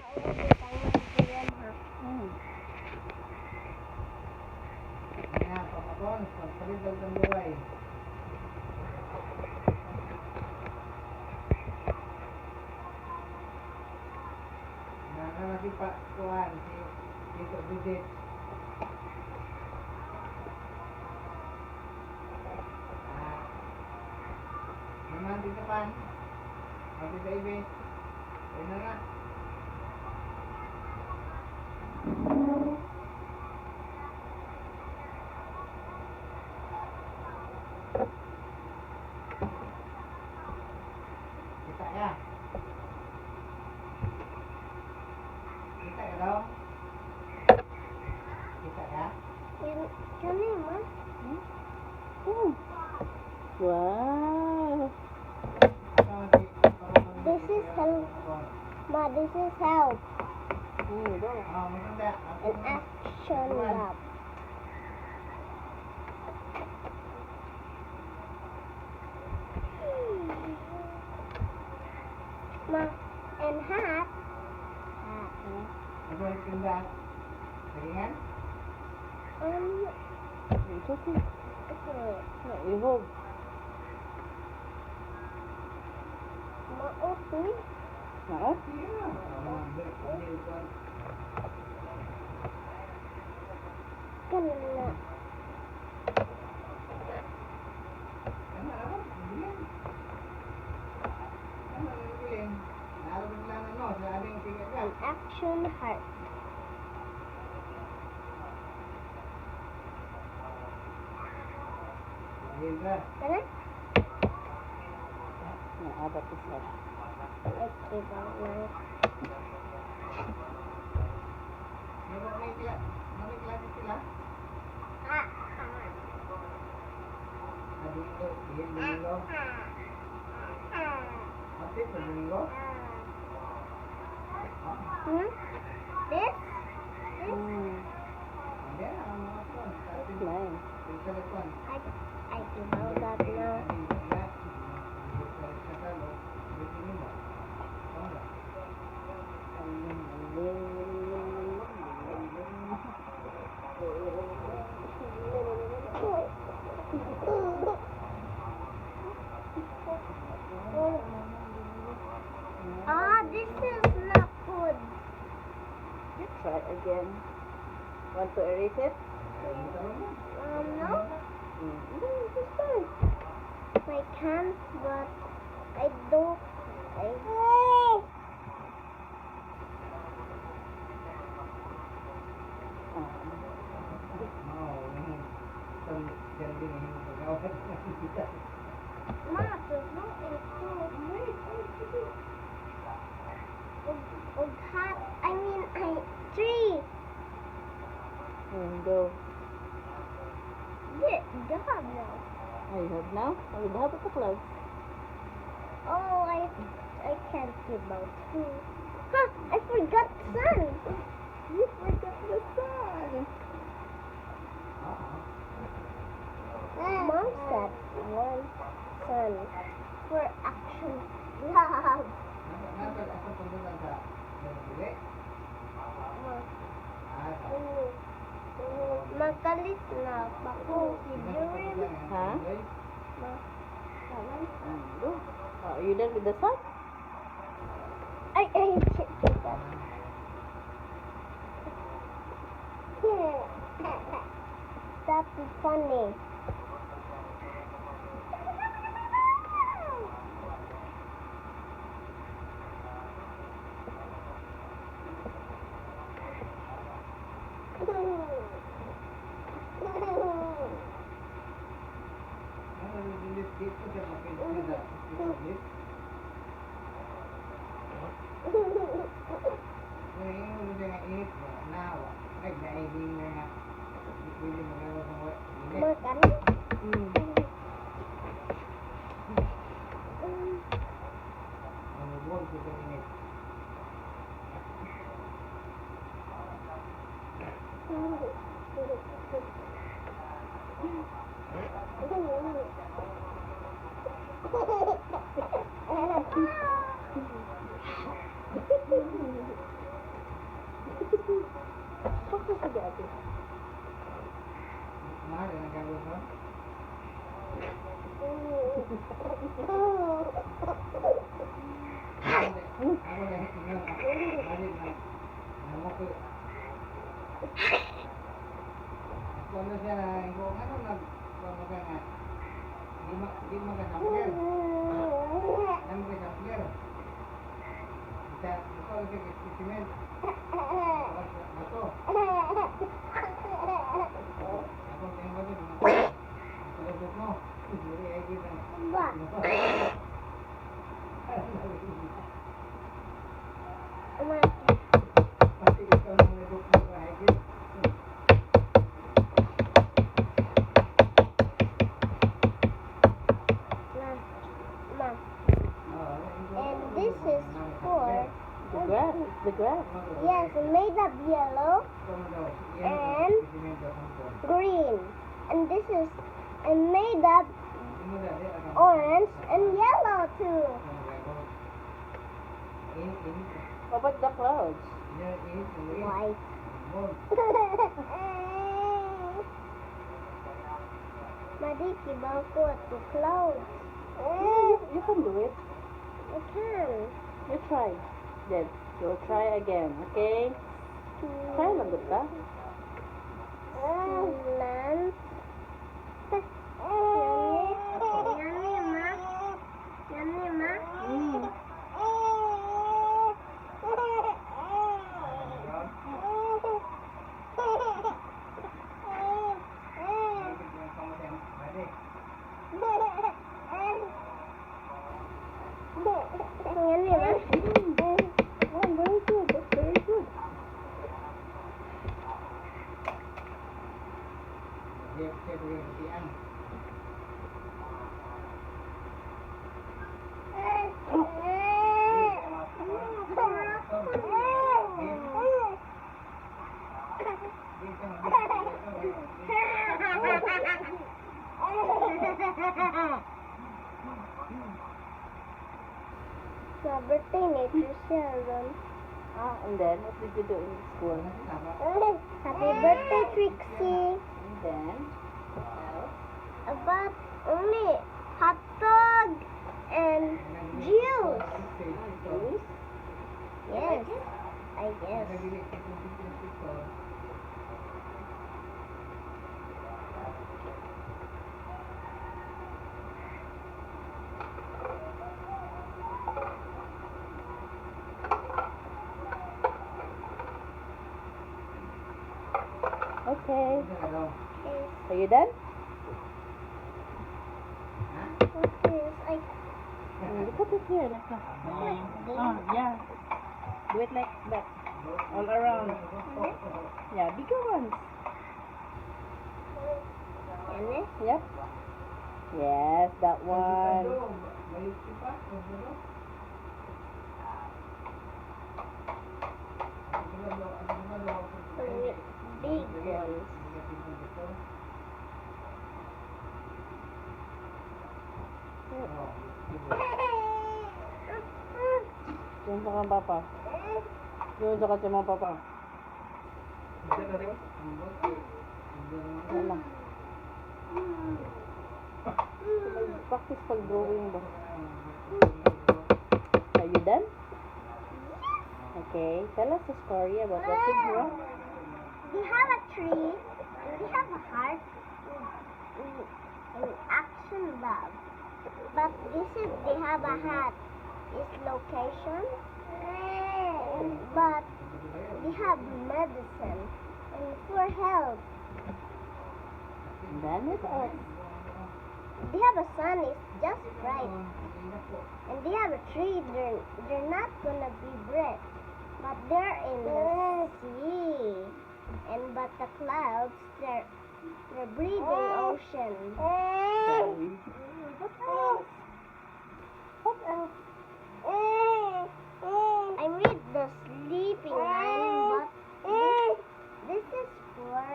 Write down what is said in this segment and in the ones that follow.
Ayan, papakon, pagpalidal ng buhay. Nakakasi pa, kuhan, si Tito Bridget. Naman dito pa. Ate David. Ayun na nga. Kita ya. Kita ya dong. Kita ya. Wow. This is help. Ma, this is help. Go. Oh, maganda. An action lab. Ma, and hat. Ano yung tindahan? Saringan? It's okay. No, you hold. Maopi. Now. Kanina. An action heart. Ano? No, apat isa. Okay, bye. Hmm? This? It's mine. I can know that now. This is not good. Try again. Want to erase it? No, No, just try. I can't, but I don't. Ma, there's no hat. I mean, tree. Go. Yeah, job now. Oh, you have now? Oh, you have it close. Oh, I can't give out too. Huh, I forgot sun. You forgot the sun. Mom said one sun for action lab. Makalit na ako si Jurin. Huh? Go. Oh, you done with the sun? Ay, shit. That's funny. Makan. Mahal ang gagawin mo? Ako na tingnan. Malit na. Ano ko? Ano siya kung ano nagpapagana nga. Di magkasapler. Ang magkasapler. Ito yung specimen. Ito. Ako tingin ko din. Tulog mo. Hindi ay kita. Ba? Pati ikaw nang nagok mo ay kita. Ma. And this is for The grass. The grass. yes, made of yellow and green. And this is made of orange and yellow too. How about the clouds? White. Madiki bangkot to clouds. You can do it. I can. You try. Then you'll try again. Okay? Try lang ka. Land. Yummy, ma. Mm. Yummy, ma. Oh, very good. That's very good. So, birthday nature Sheldon. And then what did you do in school? Happy birthday, Trixie. And then About only hot dog and juice. juice. Yes, I guess. Okay. Okay. Are you done? Yes, I Look at it here. Like that. Oh, yeah. Do it like that. All around. Yeah, bigger ones. can. Yep. Yes, that one. Big ones. Yung sa kang papa. Yung sa kasi mga papa. Yan lang. Practice pag drawing ba? Are you done? Okay, tell us a story about what you draw. We have a tree, and we have a heart, and action love. But this is, they have a hat, is location, but we have medicine, and for health. And then it's us. They have a sun, it's just right. And they have a tree, they're not gonna be bred, but they're in the sea. And but the clouds, they're breathing ocean. What else? What else? I read the sleeping lion, but this is for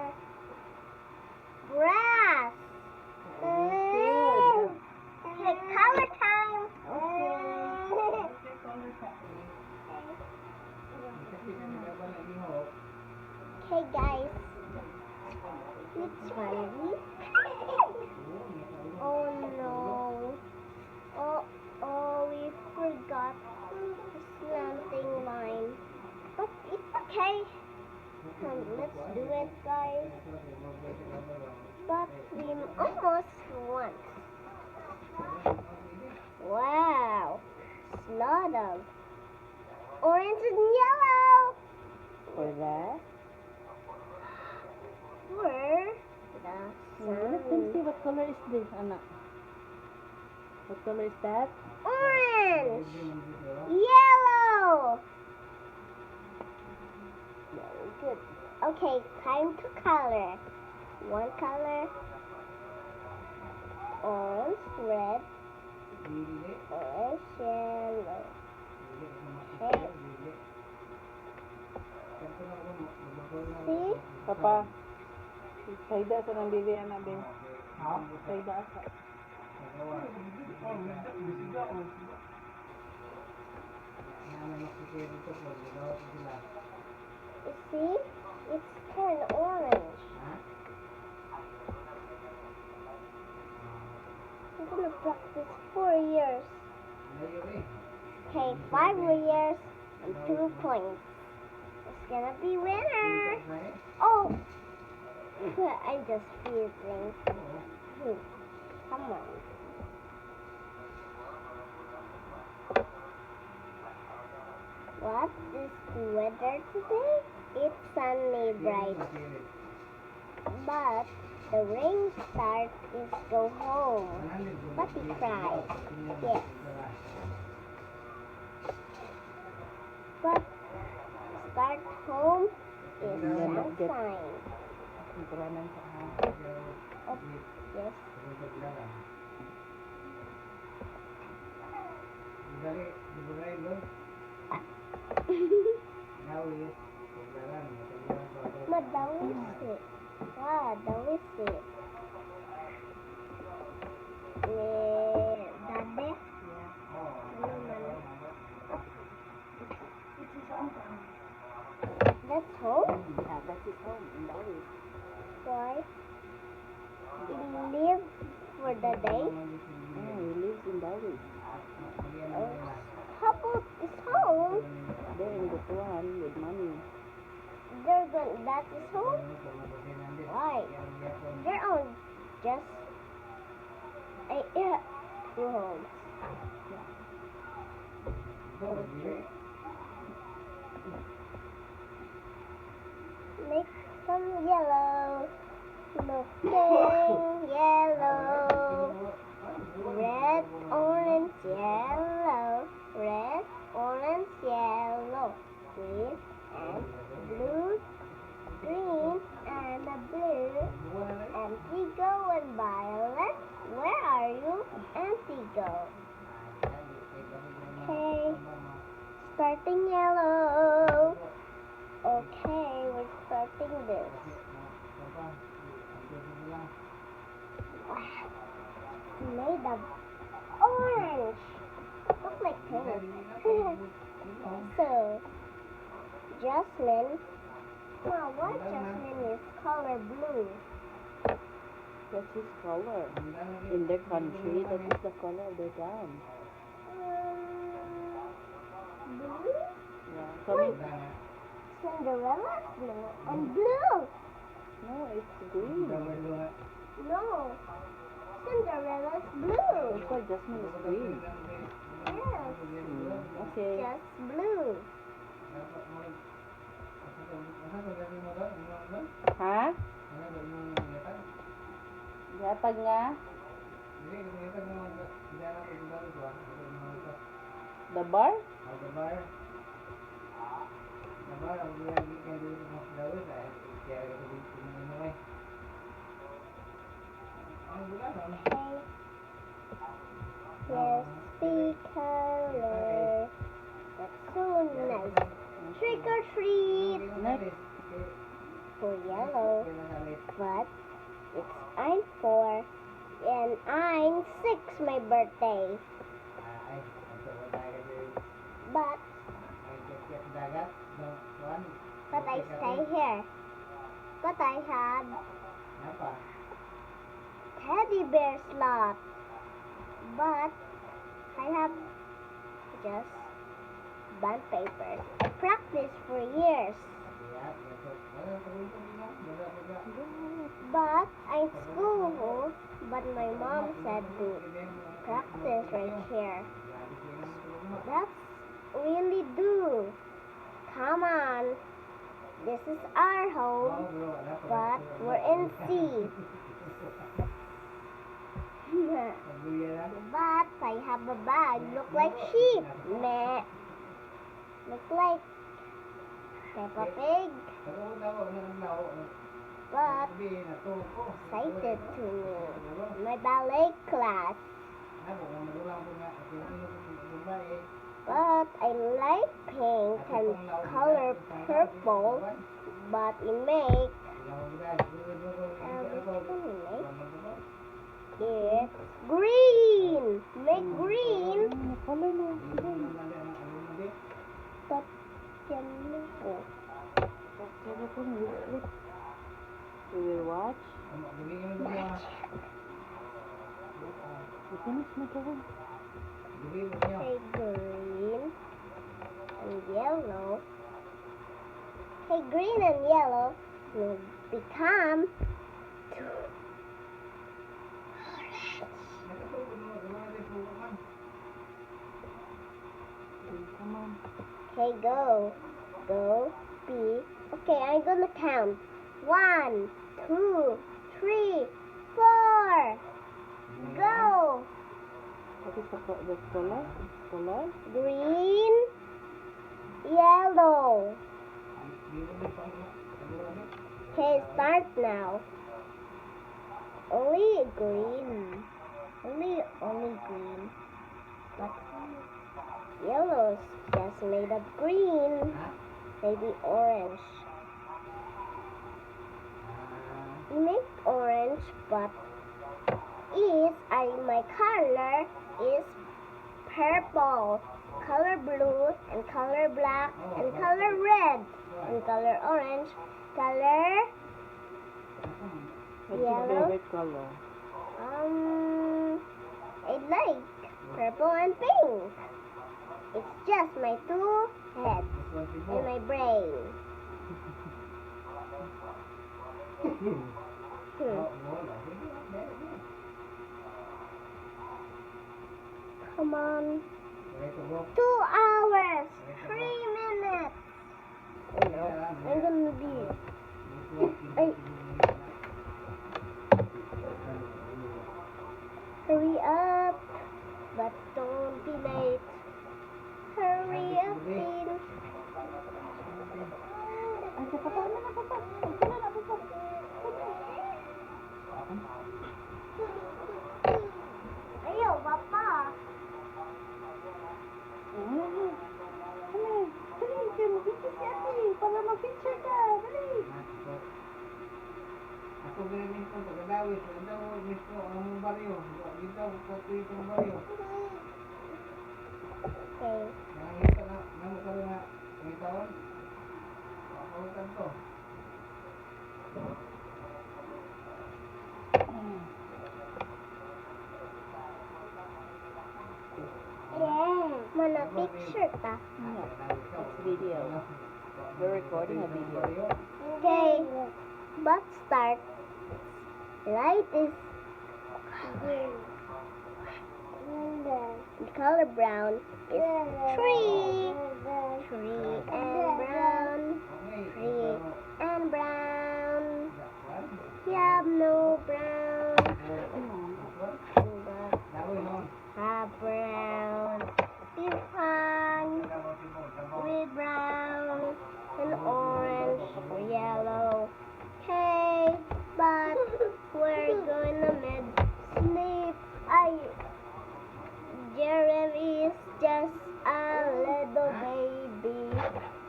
grass. Good. Okay, color time. Okay, guys. It's funny. Oh no. Oh, we forgot the slanting line. But it's okay. Let's do it, guys. But we almost won. Wow. It's a lot of orange and yellow. For that. For the Let them see what color is this, Anna. What color is that? orange, yellow. Very good. Okay, time to color. One color. Orange, red, orange, yellow. Okay. See? Papa. Paida sa ng bibi, Anna, be. Ha? Paida sa. You see? It's turned orange. I'm gonna practice 4 years. Okay, 5 more years and 2 points. It's gonna be winner. Oh, I'm just feeling. Come on. What is the weather today? It's sunny, bright. But the rain start is go home. But he cried. Yes. But start home is sunshine. Kuranan sa Oh, yes. Madawis. Wow, dawis. Dade. That's home? Yeah, that is home in Dali. Why? He live for the day? Yeah, he lives in Dali. How about his home? There in Butuan with mommy. That is home? Why? They're on just two homes. Make some yellow. Looking yellow. Red, orange, yellow. Red, orange, yellow. Green and blue. Green and a blue. Antigo and violet. Where are you, Antigo? Okay. Starting yellow. Okay, we're starting this. Made of orange. Look like pink. So, Jasmine. Now, why Jasmine is color blue? That's his color. In their country, that is the color of their town. Blue? Yeah. Wait, Cinderella's blue and blue. No, it's green. No, Cinderella's blue. That's why Jasmine is green. Yes, Okay. just blue. Ha? Gatag nga? The bar? Okay. Yes, the color. That's so nice. Trick or treat Next. for yellow, but it's I'm 4 and I'm 6 my birthday. But I stay here. But I had Apa? teddy bear slot. But I have just bond papers. I practiced for years. Ya, betul. But I school, but my mom said to practice right here. That's really do. Come on. This is our home, but we're in sea. But I have a bag. Look like sheep. Meh. Look like Peppa Pig. But excited to my ballet class. But I like pink and color purple. But it make it green. Make green. Follow me. But yellow. We will watch. You finish making. Okay, green and yellow. Okay, green and yellow will become two Come on. Okay, go. Go. B. Okay, I'm gonna count. 1, 2, 3, 4. Go. What is the color? Color? Green, yellow. Okay, start now. Only green. Only green. But yellow's just made of green. Maybe orange. Make orange, but my color is purple, color blue, and color black, and color red, and color orange, color What's Yellow. your favorite color? I like purple and pink. It's just my two heads in my brain. Come on. 2 hours, 3 minutes. Oh no, I'm gonna be. Hurry up, but don't be late. Hurry up, please. Ay, sa papa na papa. Sila na papa. Ayaw, papa. Dali, kayo mag-picture si ate. Para mag-picture ka. Dali. Ako ganyan ko, pagkadawit, ang misto, ang baryo, dito, pagkatuyo ng baryo. Okay. Nakita na, namukalo na, may taon, makakutan to. Mana picture ta? No, it's video. We're recording a video. Okay. But start. Light is green. The color brown is tree. Tree and brown. Tree and brown. You have no brown. Have brown. Is fun with brown and orange or yellow. Okay, but we're gonna sleep. Jeremy is just a little baby.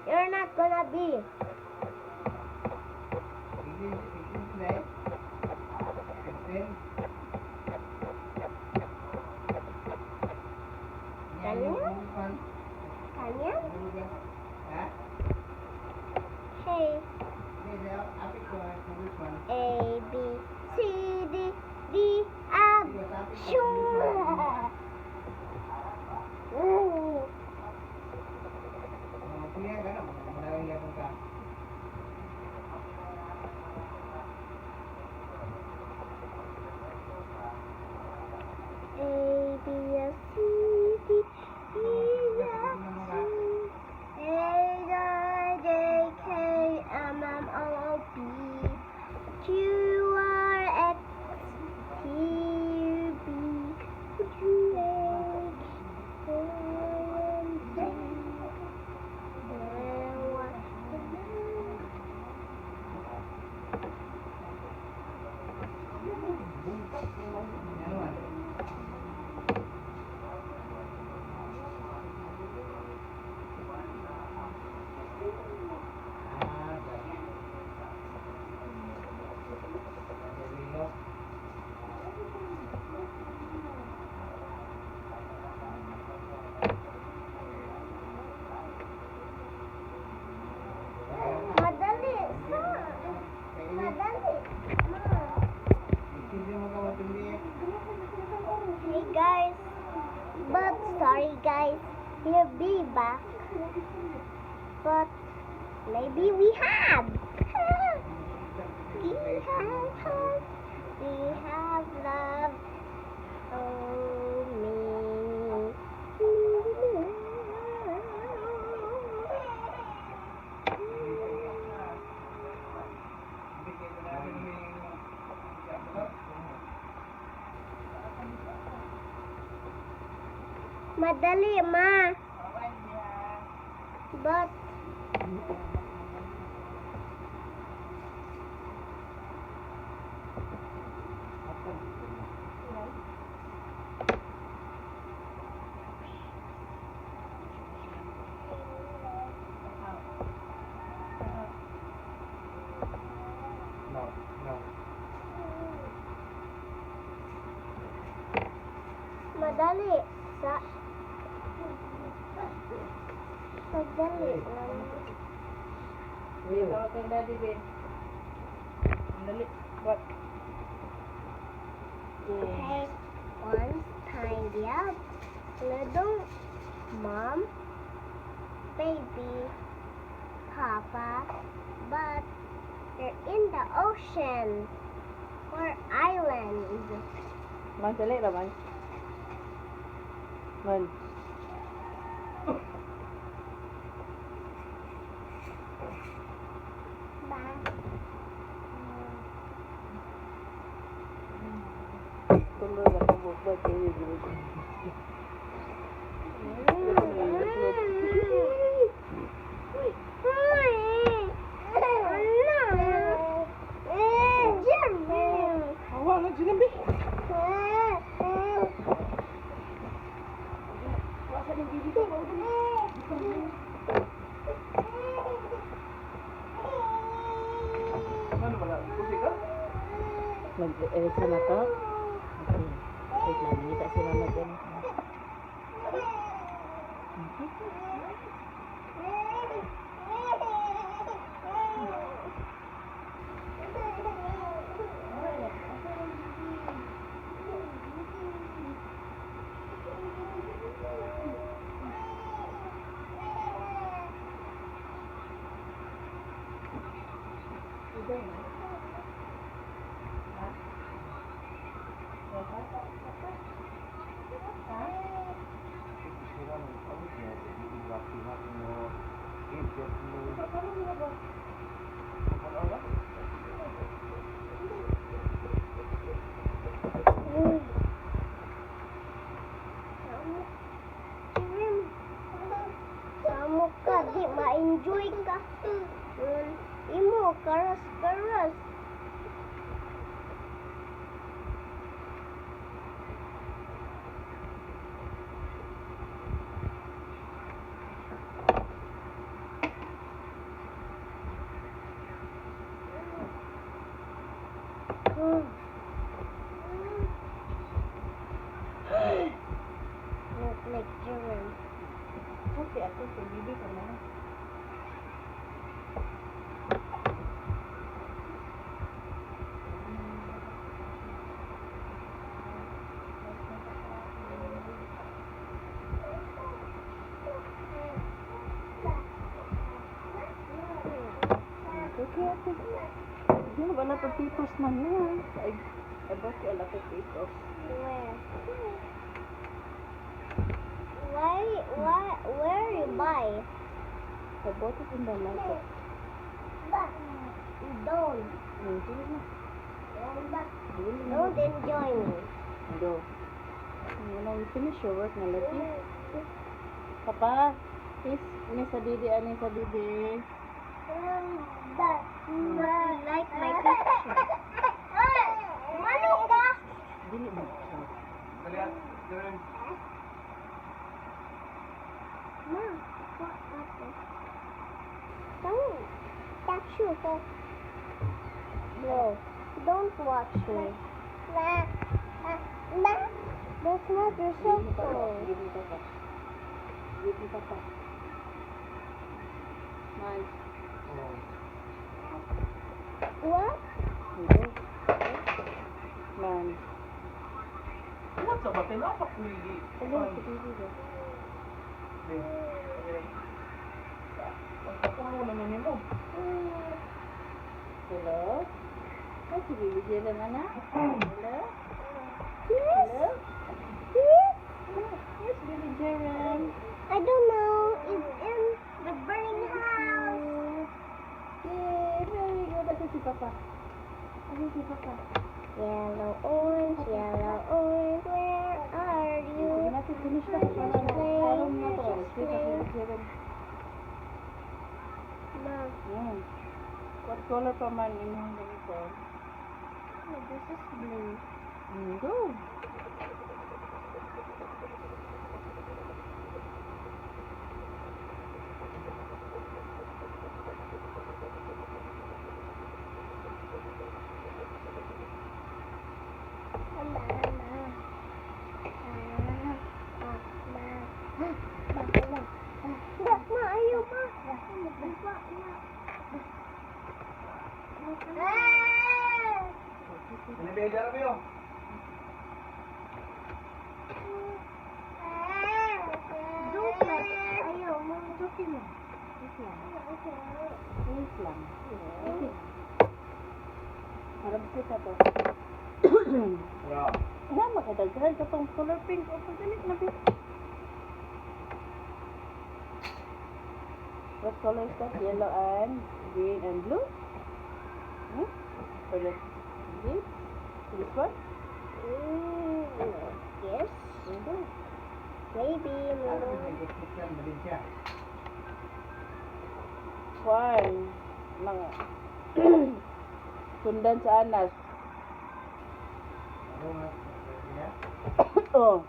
You're not gonna be. Kanya? Okay. A, B, Maybe we have. We have love. Oh, me. Madali, ma. But No, no. madali. Madali naman. Bill, tawag kang daddy, Bill. Dali. What? Okay, once tidy up. Little mom, baby, papa, but they're in the ocean or island. Man, dali naman. Man. Tulog ako bugbog kayo dito. Awa lang sila, Bi. Wasa ng bibi ko. Ano ba na? Kusik ka? Mag-election na to? Okay. Wait lang, nangita sila mag-election. Kamu ka, di ma-enjoy ka. Imo, karas-karas. Look like children. Okay, ako sa bibi ko na. Okay, ate. Hindi ba na papers man yan? I bought you a lot of papers. Where? Where you buy? I bought it in the market. Don't. Hindi na. Don't enjoy me. Go. You know, you finish your work na lagi. Papa, please, ini sa bibi, ani sa bibi. Like my picture. Ano ka? Dili mo. Dali at. Dali. Ma, what happened? Don't touch you. No, don't watch me. That's not your cell phone. Give me papa. Give me papa. Nice. What? Go. Man. What sa batin? Apa kuili? Hello, sa bibi ko. Pagkakuha naman mo. Hello? Ay, si Baby Jerem, anak. Hello? Hello? Yes, Baby Jerem. I don't know. It's in the burning house. Yay, very good. Asa si Papa? Asa si Papa? Yellow, orange, where are you? Sige natin, finish na. Parang na to. Sige, Baby Jerem. Ma, What color pa man inyong ganito? this is blue. Go. Ma, ayaw ma. Ano ba yung dalawa yun? Don't like, ayaw ma. Okay lang. Wait lang. Wait lang. Okay. Harap kita to. Bro. Nga, makadaghan ka pang color pink. O, pagalit na pink. What color is that? Yellow and green and blue? Or the this? This one? Yes. Go. Maybe. Ano ba yung gusto yan? Malin siya. Juan. Mga sundan sa anas. Ano nga? Niya? Oh.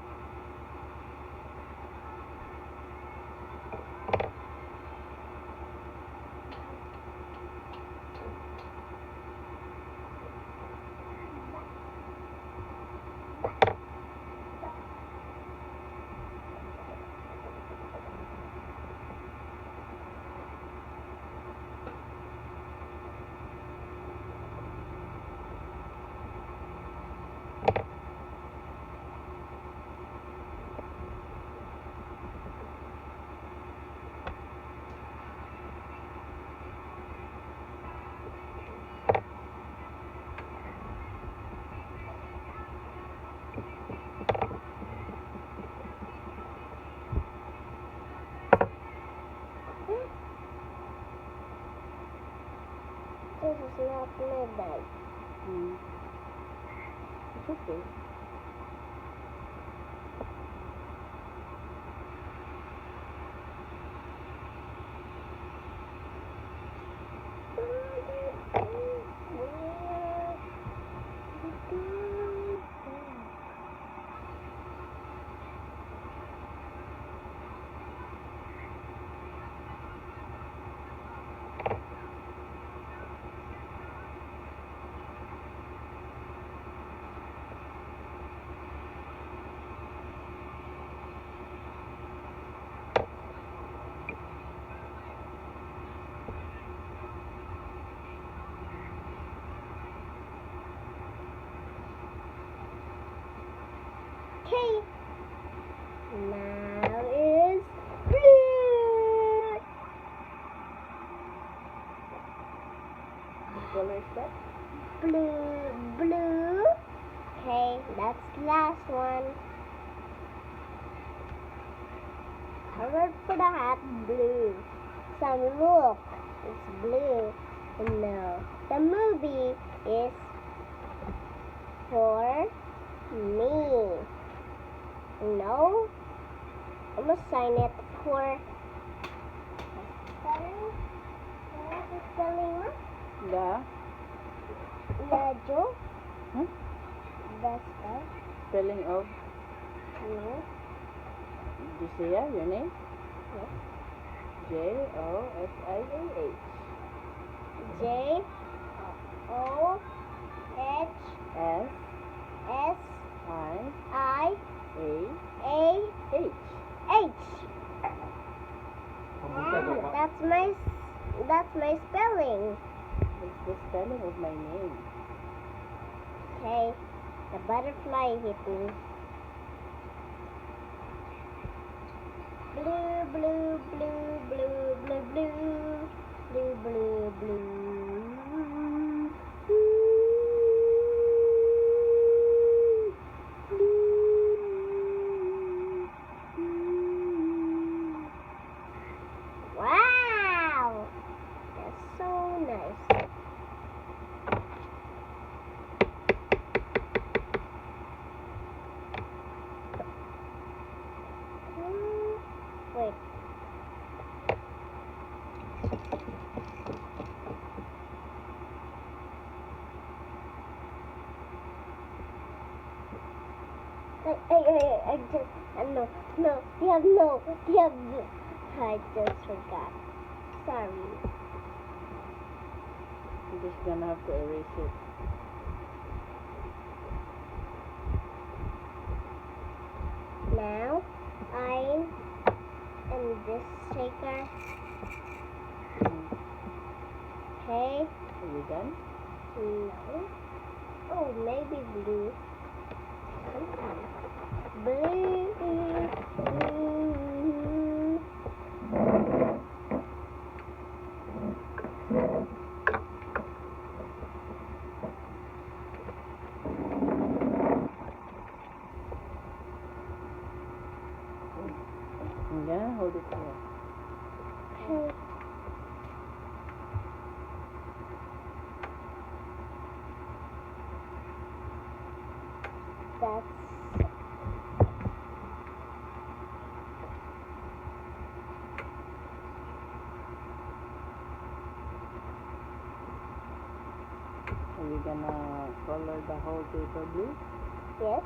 This is not midnight. It's okay. Okay. Now is blue. What color is that? Blue. Okay, that's the last one. Covered for the hat, blue. Some look, it's blue. No, the movie is for me. No, I'm gonna sign it for spelling. What's the spelling? The Yeah, Joe. Hmm? That's spell. spelling of No. Josiah, your name? Yes. Josiah. J O H S S I I A A H. H. Pabuka daw pa. That's my spelling. It's the spelling of my name. Okay. The butterfly hit me. Blue, blue, blue, blue, blue, blue, blue, blue, blue. so nice. Wait. I just, no, you have no, I just forgot. Sorry. You're just gonna have to erase it. Now, I'm in this shaker. Okay. Are you done? No. Oh, maybe blue. Blue. Yeah, hold it here. Okay. That's Are you gonna color the whole paper blue? yes.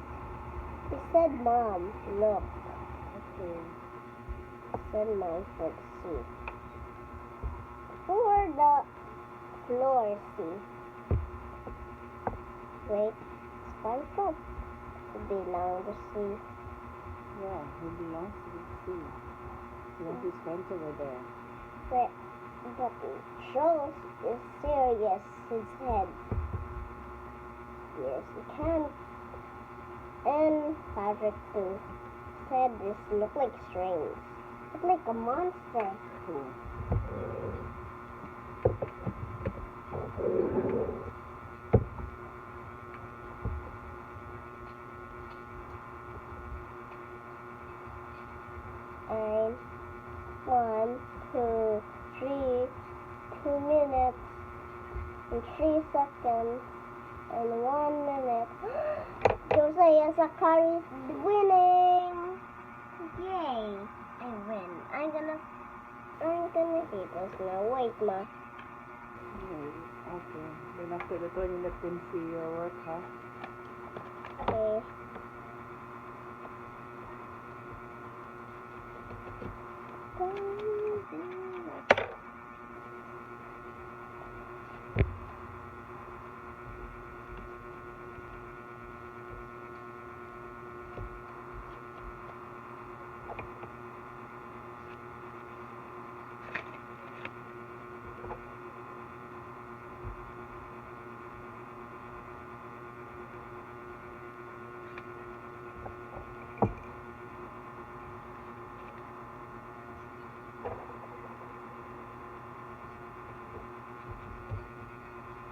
He said, Mom, look. Okay. Said Mom for the sea. For the floor, see. Wait, SpongeBob belong to sea. Yeah, he belongs to the sea. Look his friends over there. But Charles is serious, his head. Yes, he can. And Patrick too. Said this look like strange. Look like a monster. Cool. And 1, 2, 3, 2 minutes, and 3 seconds, and 1 minute. Josiah Zachary is winning! Yay! I win. I'm gonna eat this now. Wait, Ma. Okay. Then after that one, you let them see your work, huh? Okay.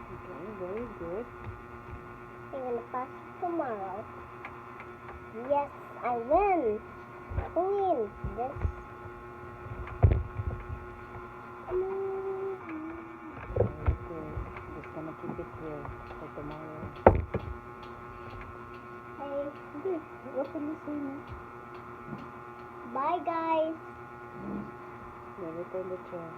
Okay, very good. I'm gonna pass tomorrow. Yes, I win. Win this. Very good. Just gonna keep it here for tomorrow. Hey, Okay, open the scene. bye guys. Then return the chair.